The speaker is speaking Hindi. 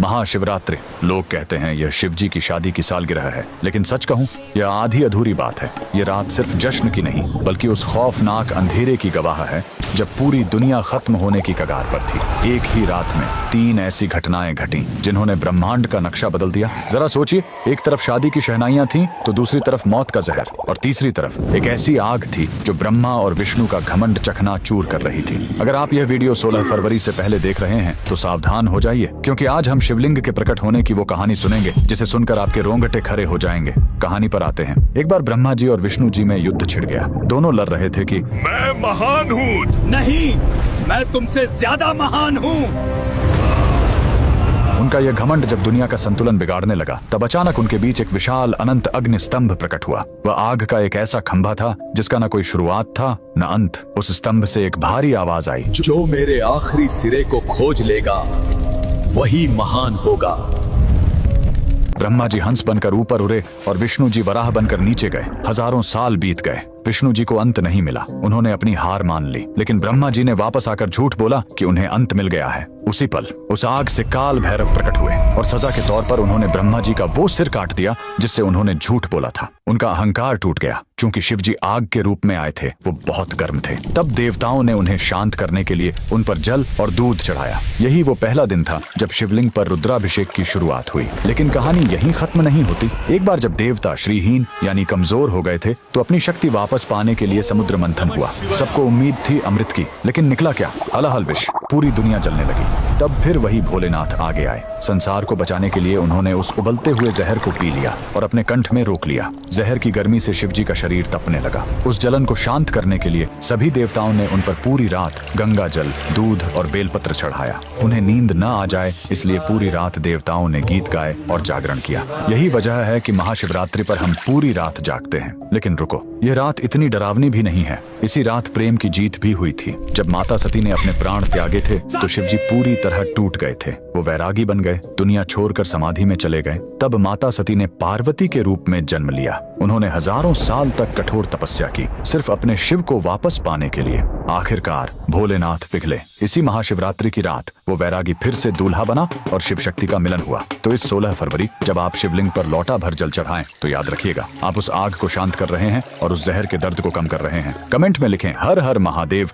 महाशिवरात्रि। लोग कहते हैं यह शिव जी की शादी की सालगिरह है, लेकिन सच कहूं यह आधी अधूरी बात है। यह रात सिर्फ जश्न की नहीं बल्कि उस खौफनाक अंधेरे की गवाह है जब पूरी दुनिया खत्म होने की कगार पर थी। एक ही रात में 3 ऐसी घटनाएं घटी जिन्होंने ब्रह्मांड का नक्शा बदल दिया। जरा सोचिए, एक तरफ शादी की शहनाइयां थीं, तो दूसरी तरफ मौत का जहर, और तीसरी तरफ एक ऐसी आग थी जो ब्रह्मा और विष्णु का घमंड चकनाचूर कर रही थी। अगर आप यह वीडियो 16 फरवरी से पहले देख रहे हैं तो सावधान हो जाइए, क्योंकि आज हम शिवलिंग के प्रकट होने की वो कहानी सुनेंगे जिसे सुनकर आपके रोंगटे खड़े हो जाएंगे। कहानी पर आते हैं। एक बार ब्रह्मा जी और विष्णु जी में युद्ध छिड़ गया। दोनों लड़ रहे थे कि मैं महान हूँ। नहीं, मैं तुमसे ज्यादा महान हूँ। उनका यह घमंड जब दुनिया का संतुलन बिगाड़ने लगा, तब अचानक उनके बीच एक विशाल अनंत अग्नि स्तंभ प्रकट हुआ। वह आग का एक ऐसा खंभा था जिसका न कोई शुरुआत था न अंत। उस स्तंभ से एक भारी आवाज आई, जो मेरे आखिरी सिरे को खोज लेगा वही महान होगा। ब्रह्मा जी हंस बनकर ऊपर उड़े और विष्णु जी वराह बनकर नीचे गए। हजारों साल बीत गए, विष्णु जी को अंत नहीं मिला। उन्होंने अपनी हार मान ली, लेकिन ब्रह्मा जी ने वापस आकर झूठ बोला कि उन्हें अंत मिल गया है। उसी पल उस आग से काल भैरव प्रकट हुए और सजा के तौर पर उन्होंने ब्रह्मा जी का वो सिर काट दिया जिससे उन्होंने झूठ बोला था। उनका अहंकार टूट गया। चूंकि शिव जी आग के रूप में आए थे, वो बहुत गर्म थे। तब देवताओं ने उन्हें शांत करने के लिए उन पर जल और दूध चढ़ाया। यही वो पहला दिन था जब शिवलिंग पर रुद्राभिषेक की शुरुआत हुई। लेकिन कहानी यहीं खत्म नहीं होती। एक बार जब देवता श्रीहीन यानी कमजोर हो गए थे, तो अपनी शक्ति वापस पाने के लिए समुद्र मंथन हुआ। सबको उम्मीद थी अमृत की, लेकिन निकला क्या? हलाहल विष। पूरी दुनिया जलने लगी। तब फिर वही भोलेनाथ आगे आए। संसार को बचाने के लिए उन्होंने उस उबलते हुए जहर को पी लिया और अपने कंठ में रोक लिया। जहर की गर्मी से शिव जी का शरीर तपने लगा। उस जलन को शांत करने के लिए सभी देवताओं ने उन पर पूरी रात गंगा जल, दूध और बेलपत्र चढ़ाया। उन्हें नींद न आ जाए इसलिए पूरी रात देवताओं ने गीत गाए और जागरण किया। यही वजह है कि महाशिवरात्रि पर हम पूरी रात जागते हैं। लेकिन रुको, यह रात इतनी डरावनी भी नहीं है। इसी रात प्रेम की जीत भी हुई थी। जब माता सती ने अपने प्राण त्यागे थे तो शिव जी पूरी तरह टूट गए थे। वो वैरागी बन गए, दुनिया छोड़कर समाधि में चले गए। तब माता सती ने पार्वती के रूप में जन्म लिया। उन्होंने हजारों साल तक कठोर तपस्या की, सिर्फ अपने शिव को वापस पाने के लिए। आखिरकार भोलेनाथ पिघले। इसी महाशिवरात्रि की रात वो वैरागी फिर से दूल्हा बना और शिव शक्ति का मिलन हुआ। तो इस 16 फरवरी जब आप शिवलिंग पर लौटा भर जल चढ़ाएं, तो याद रखिएगा, आप उस आग को शांत कर रहे हैं और उस जहर के दर्द को कम कर रहे हैं। कमेंट में लिखें हर हर महादेव।